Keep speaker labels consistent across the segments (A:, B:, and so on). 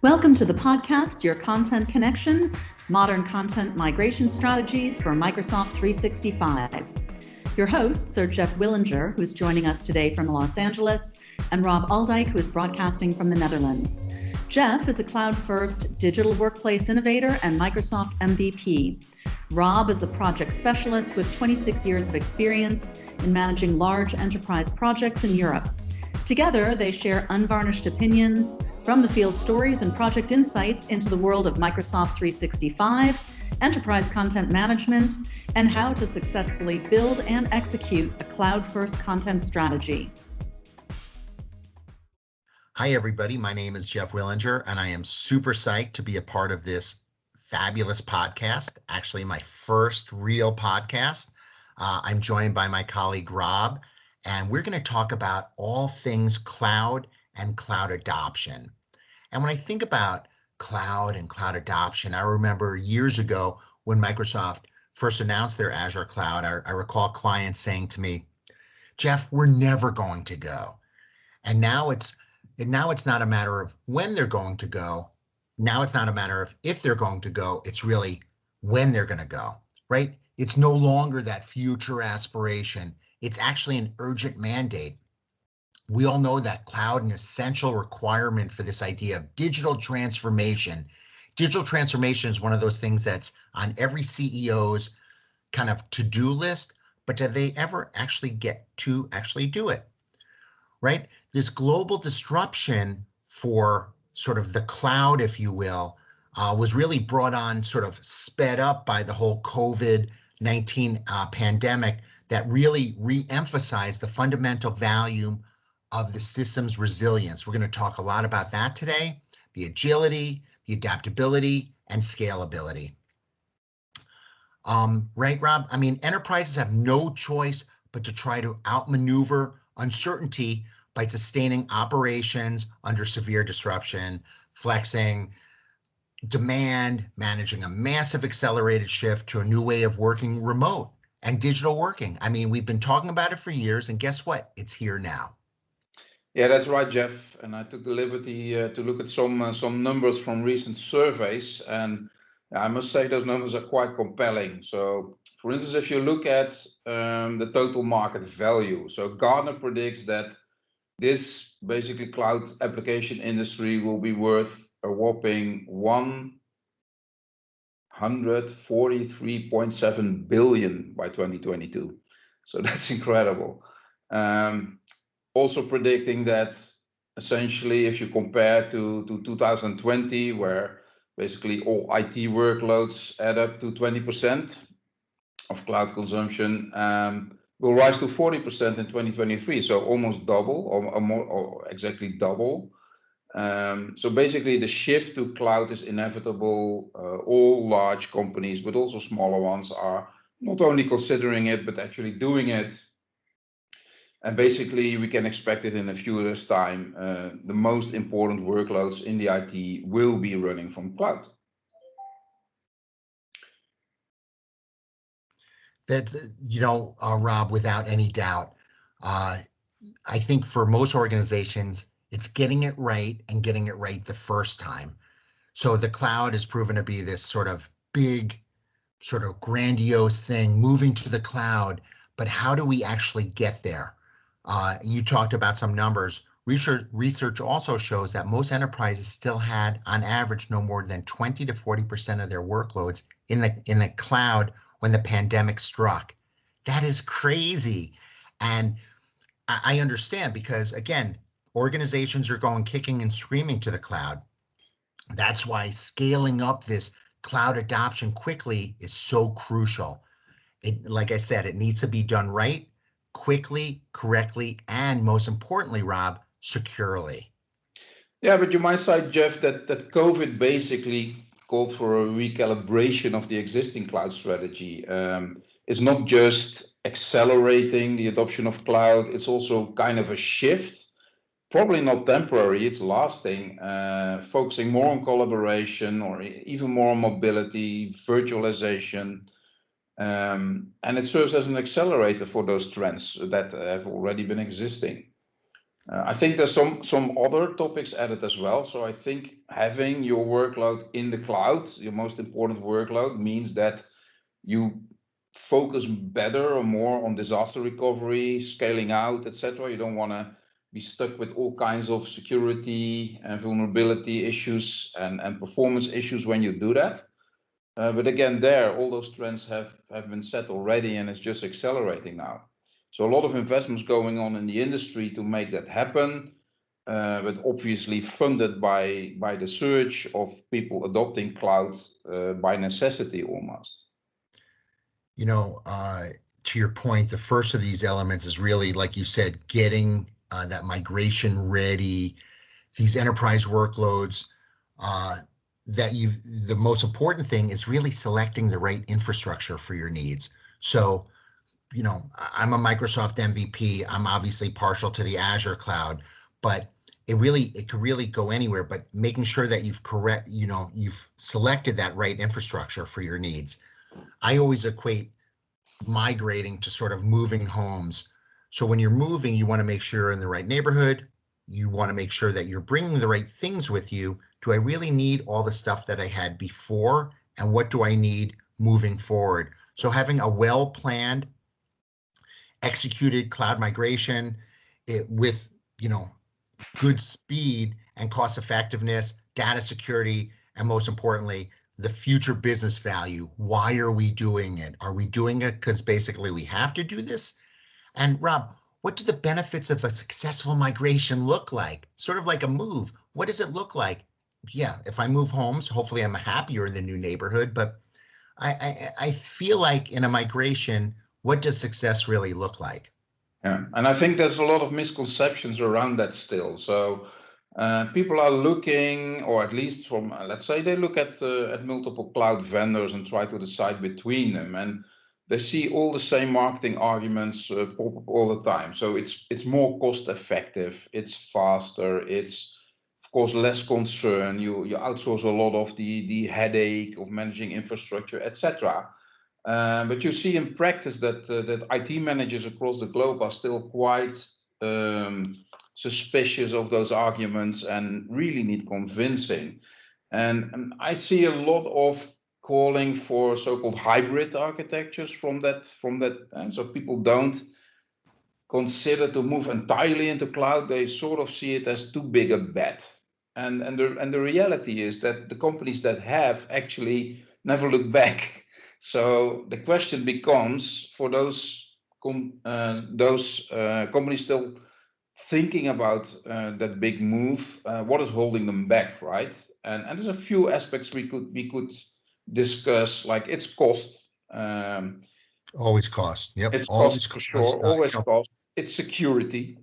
A: Welcome to the podcast, Your Content Connection, Modern Content Migration Strategies for Microsoft 365. Your hosts are Jeff Willinger, who's joining us today from Los Angeles, and Rob Aaldijk, who is broadcasting from the Netherlands. Jeff is a cloud-first digital workplace innovator and Microsoft MVP. Rob is a project specialist with 26 years of experience in managing large enterprise projects in Europe. Together, they share unvarnished opinions, from the field stories and project insights into the world of Microsoft 365, enterprise content management, and how to successfully build and execute a cloud-first content strategy.
B: Hi, everybody. My name is Jeff Willinger, and I am super psyched to be a part of this fabulous podcast, actually my first real podcast. I'm joined by my colleague, Rob, and we're going to talk about all things cloud and cloud adoption. And when I think about cloud and cloud adoption, I remember years ago when Microsoft first announced their Azure cloud, I recall clients saying to me, Jeff, we're never going to go. And now it's not a matter of when they're going to go. Now it's not a matter of if they're going to go. It's really when they're going to go, right? It's no longer that future aspiration. It's actually an urgent mandate. We all know that cloud is an essential requirement for this idea of digital transformation. Digital transformation is one of those things that's on every CEO's kind of to-do list, but do they ever actually get to actually do it, right? This global disruption for sort of the cloud, if you will, was really brought on, sort of sped up by the whole COVID-19 pandemic that really re-emphasized the fundamental value of the system's resilience. We're going to talk a lot about that today, the agility, the adaptability, and scalability. Right, Rob? I mean, enterprises have no choice but to try to outmaneuver uncertainty by sustaining operations under severe disruption, flexing demand, managing a massive accelerated shift to a new way of working remote and digital working. I mean, we've been talking about it for years, and guess what? It's here now.
C: Yeah, that's right, Jeff. And I took the liberty to look at some numbers from recent surveys, and I must say those numbers are quite compelling. So, for instance, if you look at the total market value, so Gartner predicts that this basically cloud application industry will be worth a whopping $143.7 billion by 2022. So that's incredible. Also predicting that essentially, if you compare to 2020, where basically all IT workloads add up to 20% of cloud consumption, will rise to 40% in 2023. So almost double, or exactly double. So basically, the shift to cloud is inevitable. All large companies, but also smaller ones, are not only considering it, but actually doing it. And basically, we can expect it in a few years' time. The most important workloads in the IT will be running from cloud.
B: That, Rob, without any doubt, I think for most organizations, it's getting it right and getting it right the first time. So the cloud has proven to be this sort of big, sort of grandiose thing, moving to the cloud. But how do we actually get there? You talked about some numbers. Research also shows that most enterprises still had, on average, no more than 20 to 40% of their workloads in the cloud when the pandemic struck. That is crazy. And I understand, because, again, organizations are going kicking and screaming to the cloud. That's why scaling up this cloud adoption quickly is so crucial. Like I said, it needs to be done right, quickly, correctly, and most importantly, Rob, securely.
C: Yeah, but you might cite, Jeff, that COVID basically called for a recalibration of the existing cloud strategy. It's not just accelerating the adoption of cloud, it's also kind of a shift, probably not temporary, it's lasting, focusing more on collaboration or even more on mobility, virtualization. And it serves as an accelerator for those trends that have already been existing. I think there's some other topics added as well. So I think having your workload in the cloud, your most important workload, means that you focus better or more on disaster recovery, scaling out, etc. You don't want to be stuck with all kinds of security and vulnerability issues and performance issues when you do that. But again, all those trends have been set already, and it's just accelerating now. So a lot of investments going on in the industry to make that happen, but obviously funded by the surge of people adopting cloud by necessity almost.
B: You know, to your point, the first of these elements is really, like you said, getting that migration ready, these enterprise workloads. The most important thing is really selecting the right infrastructure for your needs. So, you know, I'm a Microsoft MVP. I'm obviously partial to the Azure cloud, but it could really go anywhere. But making sure that you've selected that right infrastructure for your needs. I always equate migrating to sort of moving homes. So when you're moving, you want to make sure you're in the right neighborhood. You want to make sure that you're bringing the right things with you. Do I really need all the stuff that I had before? And what do I need moving forward? So having a well-planned, executed cloud migration with, you know, good speed and cost effectiveness, data security, and most importantly, the future business value. Why are we doing it? Are we doing it because basically we have to do this? And Rob, what do the benefits of a successful migration look like? Sort of like a move. What does it look like? Yeah, if I move homes, hopefully I'm happier in the new neighborhood, but I feel like in a migration, what does success really look like?
C: Yeah, and I think there's a lot of misconceptions around that still. So people are looking, or at least from, let's say they look at multiple cloud vendors and try to decide between them, and they see all the same marketing arguments pop up all the time. So it's more cost effective, it's faster, it's of course less concern. You outsource a lot of the headache of managing infrastructure, etc. But you see in practice that IT managers across the globe are still quite suspicious of those arguments and really need convincing. And I see a lot of calling for so-called hybrid architectures from that. So people don't consider to move entirely into cloud. They sort of see it as too big a bet. And the reality is that the companies that have actually never look back. So the question becomes, for those companies still thinking about that big move, what is holding them back, right? And there's a few aspects we could discuss, like its cost.
B: Always cost. Yep.
C: It's
B: Always
C: cost for
B: cost.
C: sure. Always cost. It's security.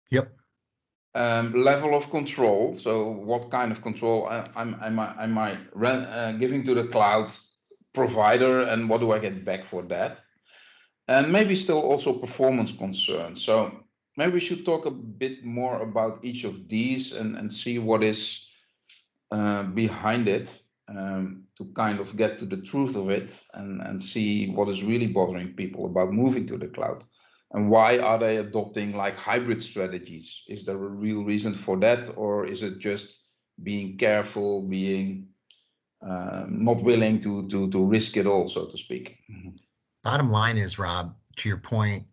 B: Yep.
C: Level of control. So what kind of control am I giving to the cloud provider, and what do I get back for that? And maybe still also performance concerns. So maybe we should talk a bit more about each of these and see what is behind it, to kind of get to the truth of it and see what is really bothering people about moving to the cloud. And why are they adopting like hybrid strategies? Is there a real reason for that, or is it just being careful, being not willing to risk it all, so to speak?
B: Bottom line is, Rob, to your point,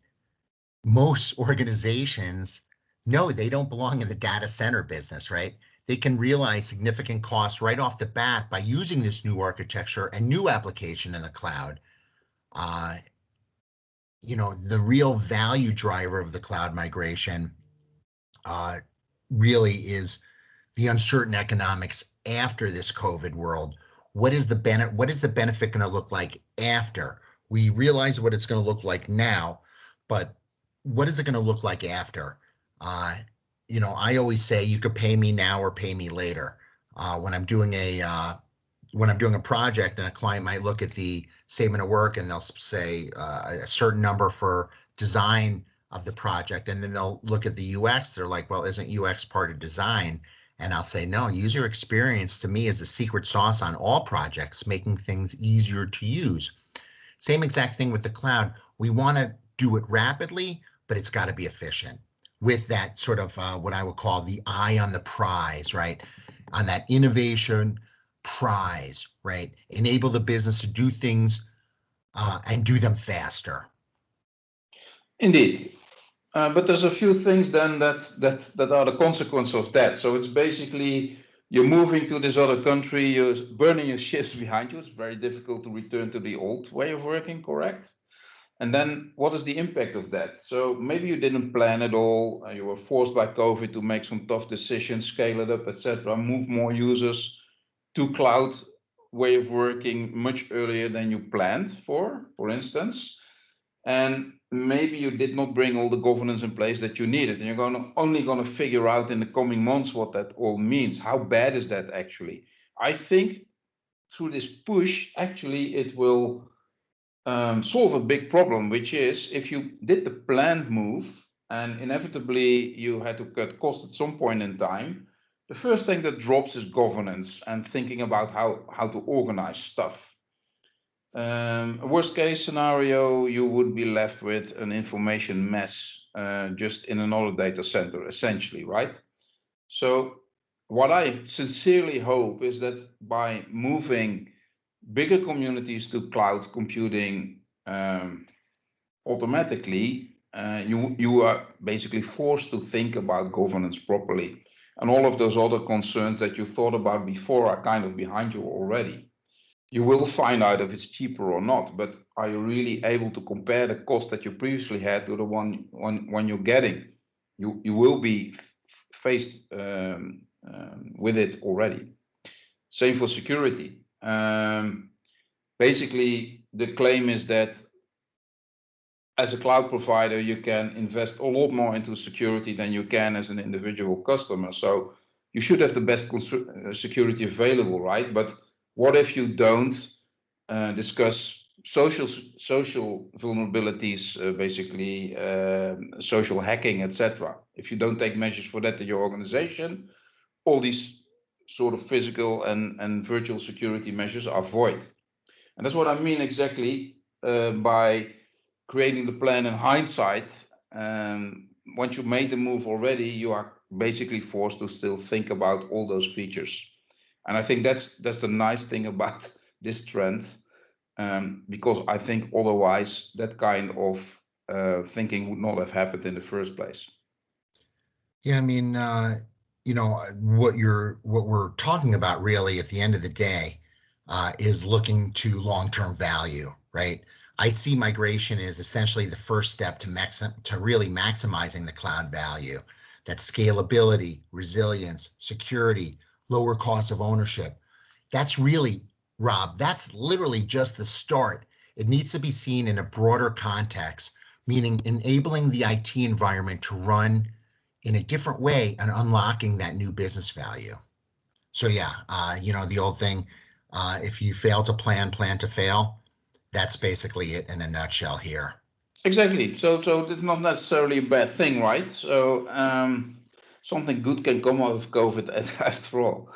B: most organizations know they don't belong in the data center business, right? They can realize significant costs right off the bat by using this new architecture and new application in the cloud. You know, the real value driver of the cloud migration really is the uncertain economics after this COVID world. What is the benefit going to look like after? We realize what it's going to look like now, but what is it going to look like after? You know, I always say you could pay me now or pay me later. When I'm doing a project, and a client might look at the statement of work and they'll say a certain number for design of the project, and then they'll look at the UX. They're like, well, isn't UX part of design? And I'll say, no, user experience to me is the secret sauce on all projects, making things easier to use. Same exact thing with the cloud. We want to do it rapidly, but it's got to be efficient. with that sort of what I would call the eye on the prize, right? On that innovation prize, right? Enable the business to do things and do them faster.
C: Indeed. But there's a few things then that are the consequence of that. So it's basically you're moving to this other country, you're burning your ships behind you. It's very difficult to return to the old way of working, correct? And then what is the impact of that? So maybe you didn't plan at all. You were forced by COVID to make some tough decisions, scale it up, etc., move more users to cloud way of working much earlier than you planned for instance. And maybe you did not bring all the governance in place that you needed, and you're only going to figure out in the coming months what that all means. How bad is that actually? I think through this push, actually, it will solve a big problem, which is if you did the planned move and inevitably you had to cut costs at some point in time, the first thing that drops is governance and thinking about how to organize stuff. Worst case scenario, you would be left with an information mess just in another data center, essentially, right? So what I sincerely hope is that by moving bigger communities to cloud computing automatically, you are basically forced to think about governance properly. And all of those other concerns that you thought about before are kind of behind you already. You will find out if it's cheaper or not, but are you really able to compare the cost that you previously had to the one you're getting? You will be faced with it already. Same for security. Basically, the claim is that as a cloud provider, you can invest a lot more into security than you can as an individual customer. So you should have the best security available, right? But what if you don't discuss social vulnerabilities, basically social hacking, etc.? If you don't take measures for that in your organization, all these sort of physical and virtual security measures are void. And that's what I mean exactly by creating the plan in hindsight. Once you made the move already, you are basically forced to still think about all those features. And I think that's the nice thing about this trend, because I think otherwise that kind of thinking would not have happened in the first place.
B: Yeah, I mean, what we're talking about really at the end of the day is looking to long-term value, right? I see migration as essentially the first step to really maximizing the cloud value. That scalability, resilience, security, lower cost of ownership. That's really, Rob, that's literally just the start. It needs to be seen in a broader context, meaning enabling the IT environment to run in a different way and unlocking that new business value. So yeah, the old thing, if you fail to plan to fail. That's basically it in a nutshell here.
C: Exactly. So it's not necessarily a bad thing, right? So something good can come out of COVID after all.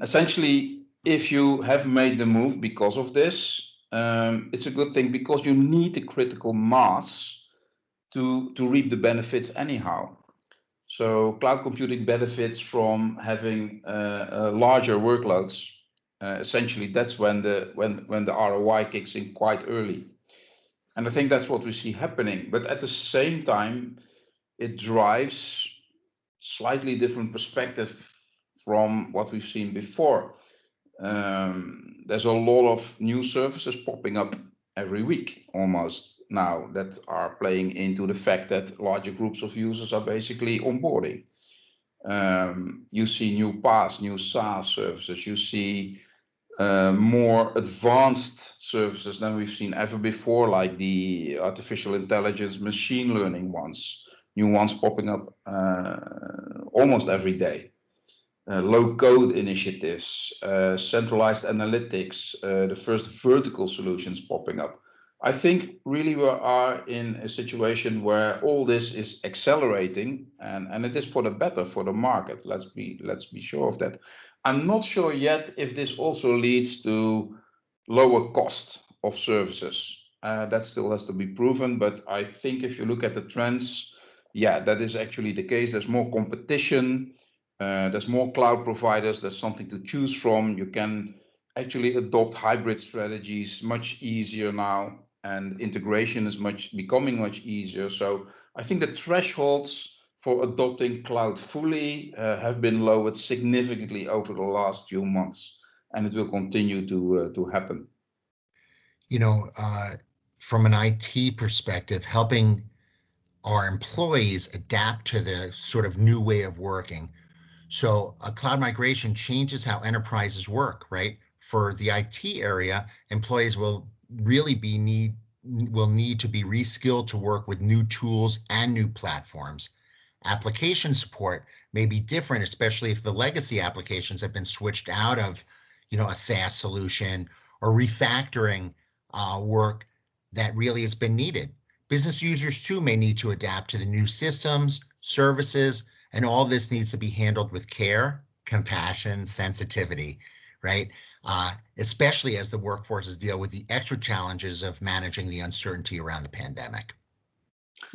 C: Essentially, if you have made the move because of this, it's a good thing because you need the critical mass to reap the benefits anyhow. So cloud computing benefits from having larger workloads. Essentially, that's when the ROI kicks in quite early. And I think that's what we see happening. But at the same time, it drives slightly different perspective from what we've seen before. There's a lot of new services popping up every week almost now that are playing into the fact that larger groups of users are basically onboarding. You see new PaaS, new SaaS services. You see more advanced services than we've seen ever before, like the artificial intelligence, machine learning ones, new ones popping up almost every day. Low code initiatives, centralized analytics, the first vertical solutions popping up. I think really we are in a situation where all this is accelerating, and it is for the better for the market. Let's be sure of that. I'm not sure yet if this also leads to lower cost of services. That still has to be proven, but I think if you look at the trends, yeah, that is actually the case. There's more competition, there's more cloud providers, there's something to choose from. You can actually adopt hybrid strategies much easier now, and integration is becoming much easier. So I think the thresholds for adopting cloud fully have been lowered significantly over the last few months, and it will continue to happen.
B: You know, from an IT perspective, helping our employees adapt to the sort of new way of working. So a cloud migration changes how enterprises work, right? For the IT area, employees will need to be reskilled to work with new tools and new platforms. Application support may be different, especially if the legacy applications have been switched out of, a SaaS solution, or refactoring work that really has been needed. Business users too may need to adapt to the new systems, services, and all this needs to be handled with care, compassion, sensitivity, right? Especially as the workforces deal with the extra challenges of managing the uncertainty around the pandemic.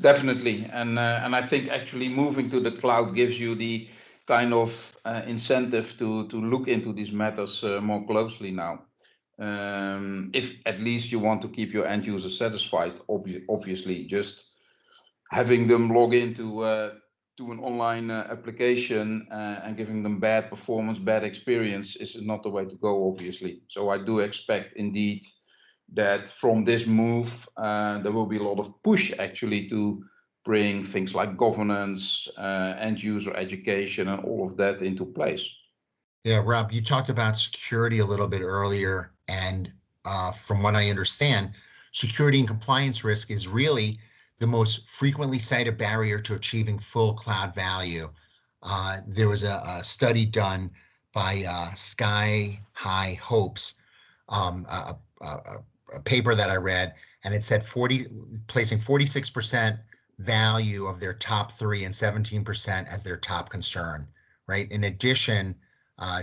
C: Definitely, and I think actually moving to the cloud gives you the kind of incentive to look into these matters more closely now. If at least you want to keep your end users satisfied, obviously, just having them log into to an online application and giving them bad performance, bad experience is not the way to go, obviously. So I do expect indeed that from this move, there will be a lot of push actually to bring things like governance, end user education, and all of that into place.
B: Yeah, Rob, you talked about security a little bit earlier, and from what I understand, security and compliance risk is really the most frequently cited barrier to achieving full cloud value. There was a study done by Sky High Hopes, a paper that I read, and it said placing 46% value of their top 3 and 17% as their top concern, right? In addition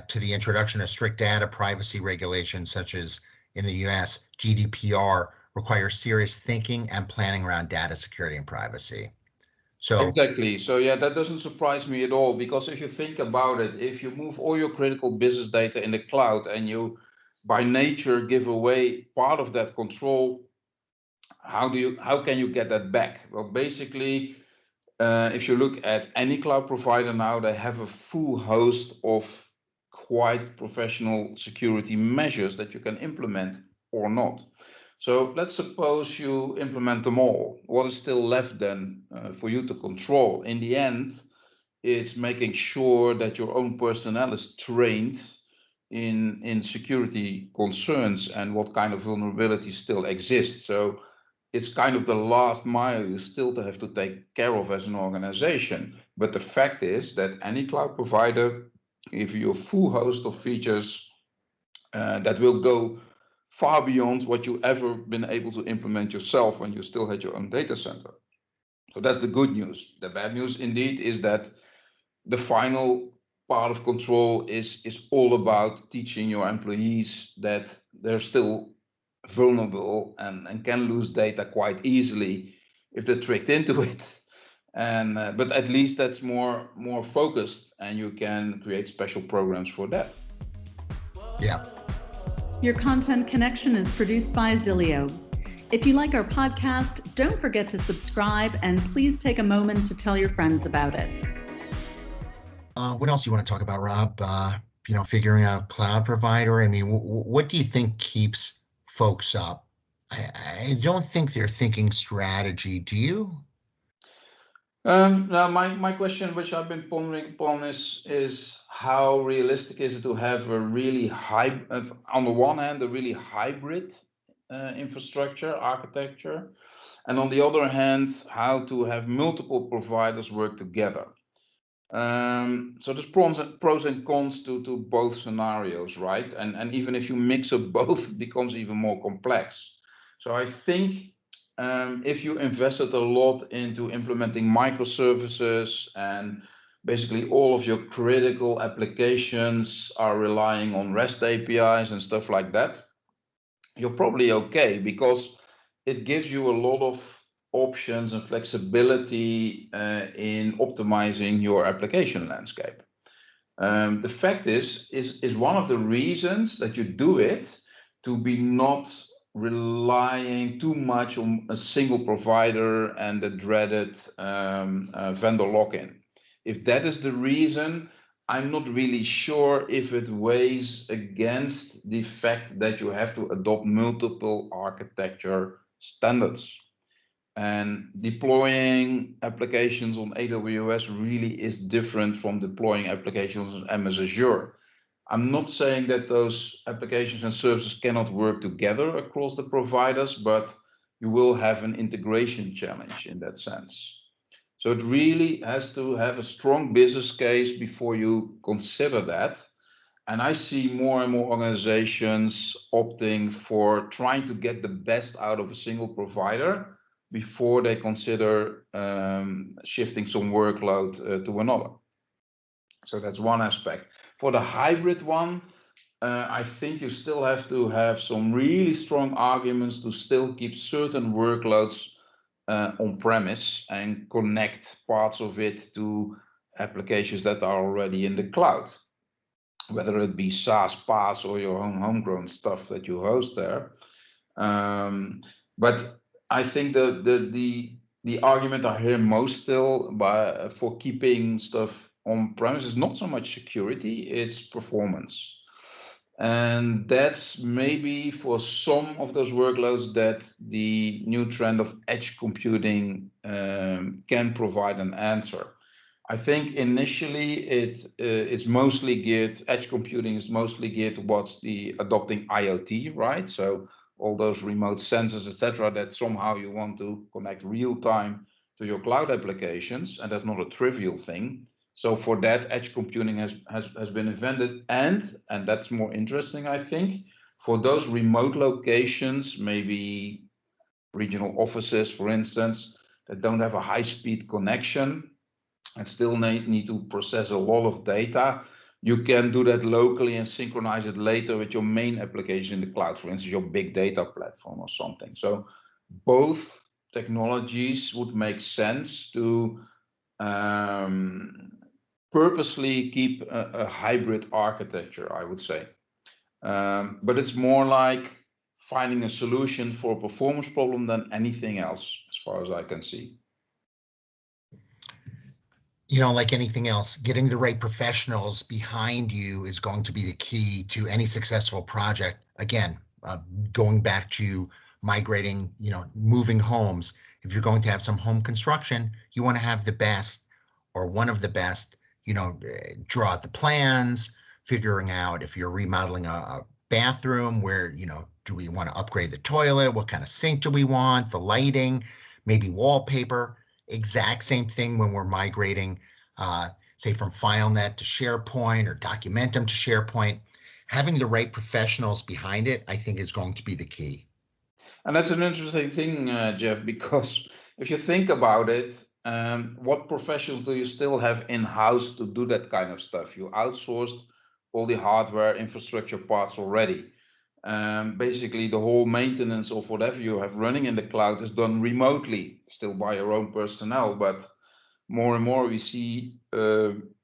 B: to the introduction of strict data privacy regulations, such as in the US, GDPR requires serious thinking and planning around data security and privacy. So
C: exactly. So yeah, that doesn't surprise me at all, because if you think about it, if you move all your critical business data in the cloud and you by nature give away part of that control, how can you get that back? Well, basically, if you look at any cloud provider now, they have a full host of quite professional security measures that you can implement or not. So let's suppose you implement them all. What is still left then for you to control? In the end, it's making sure that your own personnel is trained in security concerns and what kind of vulnerabilities still exist. So it's kind of the last mile you still have to take care of as an organization. But the fact is that any cloud provider gives you a full host of features that will go far beyond what you ever been able to implement yourself when you still had your own data center. So that's the good news. The bad news indeed is that the final part of control is all about teaching your employees that they're still vulnerable and can lose data quite easily if they're tricked into it. And but at least that's more focused, and you can create special programs for that.
B: Yeah.
A: Your Content Connection is produced by Xillio. If you like our podcast, don't forget to subscribe, and please take a moment to tell your friends about it.
B: What else do you want to talk about, Rob? Figuring out cloud provider. I mean, what do you think keeps folks up? I don't think they're thinking strategy. Do you?
C: Now, my question, which I've been pondering upon, is how realistic is it to have a really on the one hand, a really hybrid infrastructure architecture, and on the other hand, how to have multiple providers work together. So there's pros and cons to both scenarios, right? And even if you mix up both, it becomes even more complex. So I think if you invested a lot into implementing microservices and basically all of your critical applications are relying on REST APIs and stuff like that, you're probably okay, because it gives you a lot of options and flexibility in optimizing your application landscape. The fact is one of the reasons that you do it to be not relying too much on a single provider and the dreaded vendor lock-in. If that is the reason, I'm not really sure if it weighs against the fact that you have to adopt multiple architecture standards. And deploying applications on AWS really is different from deploying applications on MS Azure. I'm not saying that those applications and services cannot work together across the providers, but you will have an integration challenge in that sense. So it really has to have a strong business case before you consider that. And I see more and more organizations opting for trying to get the best out of a single provider before they consider shifting some workload to another. So that's one aspect. For the hybrid one, I think you still have to have some really strong arguments to still keep certain workloads on premise and connect parts of it to applications that are already in the cloud, whether it be SaaS, PaaS, or your own homegrown stuff that you host there. But I think the argument I hear most still for keeping stuff on premise is not so much security, it's performance. And that's maybe for some of those workloads that the new trend of edge computing can provide an answer. I think initially it's mostly geared, edge computing is mostly geared towards the adopting IoT, right? So all those remote sensors, etc., that somehow you want to connect real time to your cloud applications, and that's not a trivial thing. So for that, edge computing has been invented, and that's more interesting, I think, for those remote locations, maybe regional offices, for instance, that don't have a high-speed connection and still need to process a lot of data. You can do that locally and synchronize it later with your main application in the cloud, for instance, your big data platform or something. So both technologies would make sense to purposely keep a hybrid architecture, I would say. But it's more like finding a solution for a performance problem than anything else, as far as I can see.
B: You know, like anything else, getting the right professionals behind you is going to be the key to any successful project. Again, going back to migrating, moving homes. If you're going to have some home construction, you want to have the best or one of the best, draw out the plans, figuring out if you're remodeling a bathroom, where, do we want to upgrade the toilet? What kind of sink do we want? The lighting, maybe wallpaper. Exact same thing when we're migrating, say from FileNet to SharePoint or Documentum to SharePoint. Having the right professionals behind it, I think, is going to be the key.
C: And that's an interesting thing, Jeff, because if you think about it, what professionals do you still have in-house to do that kind of stuff? You outsourced all the hardware infrastructure parts already. Basically, the whole maintenance of whatever you have running in the cloud is done remotely, still by your own personnel. But more and more we see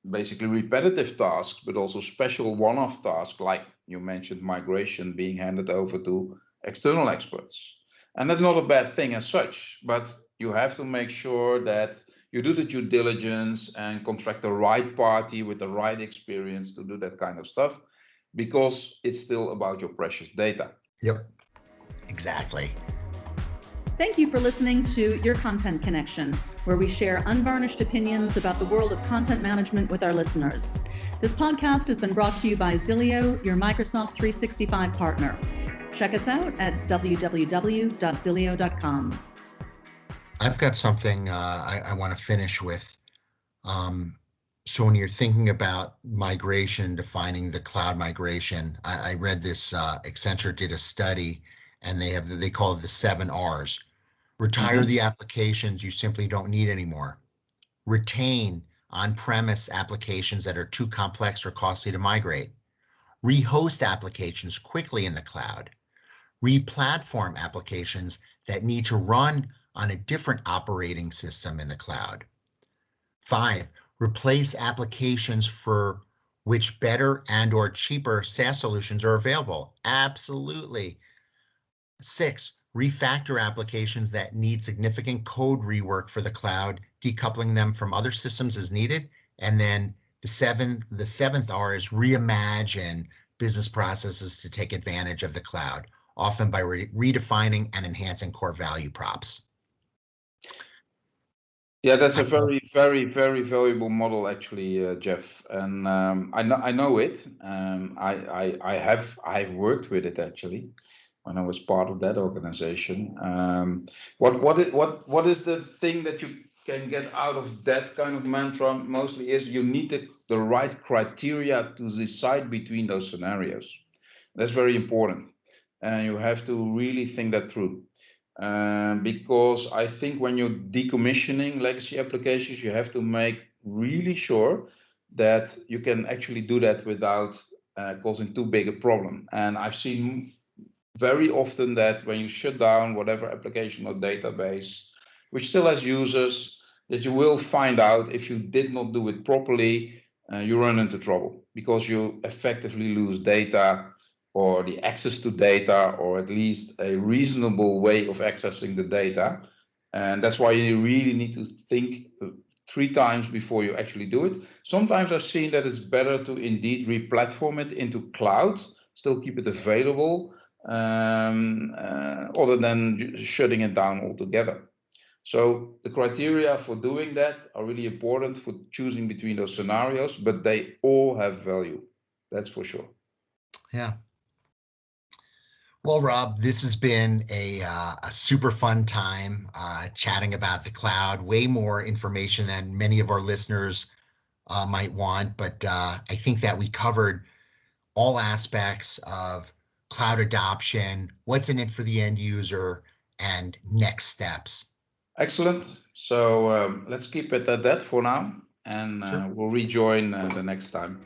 C: basically repetitive tasks, but also special one-off tasks, like you mentioned, migration, being handed over to external experts. And that's not a bad thing as such, but you have to make sure that you do the due diligence and contract the right party with the right experience to do that kind of stuff, because it's still about your precious data.
B: Yep, exactly.
A: Thank you for listening to Your Content Connection, where we share unvarnished opinions about the world of content management with our listeners. This podcast has been brought to you by Xillio, your Microsoft 365 partner. Check us out at www.xillio.com.
B: I've got something I want to finish with. So when you're thinking about migration, defining the cloud migration, I read this, Accenture did a study, and they call it the 7 R's. Retire the applications you simply don't need anymore. Retain on-premise applications that are too complex or costly to migrate. Rehost applications quickly in the cloud. Re-platform applications that need to run on a different operating system in the cloud. 5, replace applications for which better and/or cheaper SaaS solutions are available. Absolutely. 6, refactor applications that need significant code rework for the cloud, decoupling them from other systems as needed. And then the seventh R is reimagine business processes to take advantage of the cloud, often by redefining and enhancing core value props.
C: Yeah, that's a very, very, very valuable model, actually, Jeff. And I know it. I've worked with it actually when I was part of that organization. What is the thing that you can get out of that kind of mantra? Mostly is you need the right criteria to decide between those scenarios. That's very important, and you have to really think that through. Because I think when you're decommissioning legacy applications, you have to make really sure that you can actually do that without causing too big a problem. And I've seen very often that when you shut down whatever application or database, which still has users, that you will find out if you did not do it properly, you run into trouble because you effectively lose data, or the access to data, or at least a reasonable way of accessing the data. And that's why you really need to think 3 times before you actually do it. Sometimes I've seen that it's better to indeed re-platform it into cloud, still keep it available, other than shutting it down altogether. So the criteria for doing that are really important for choosing between those scenarios, but they all have value. That's for sure.
B: Yeah. Well, Rob, this has been a super fun time chatting about the cloud. Way more information than many of our listeners might want, but I think that we covered all aspects of cloud adoption, what's in it for the end user, and next steps.
C: Excellent. So let's keep it at that for now, and
B: Sure.
C: We'll rejoin the next time.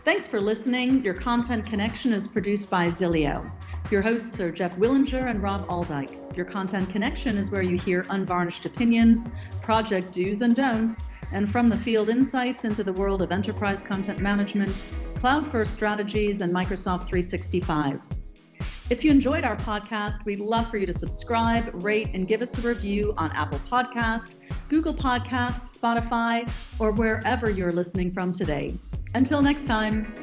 A: Thanks for listening. Your Content Connection is produced by Xillio. Your hosts are Jeff Willinger and Rob Aaldijk. Your Content Connection is where you hear unvarnished opinions, project do's and don'ts, and from the field insights into the world of enterprise content management, cloud-first strategies, and Microsoft 365. If you enjoyed our podcast, we'd love for you to subscribe, rate, and give us a review on Apple Podcast, Google Podcasts, Spotify, or wherever you're listening from today. Until next time.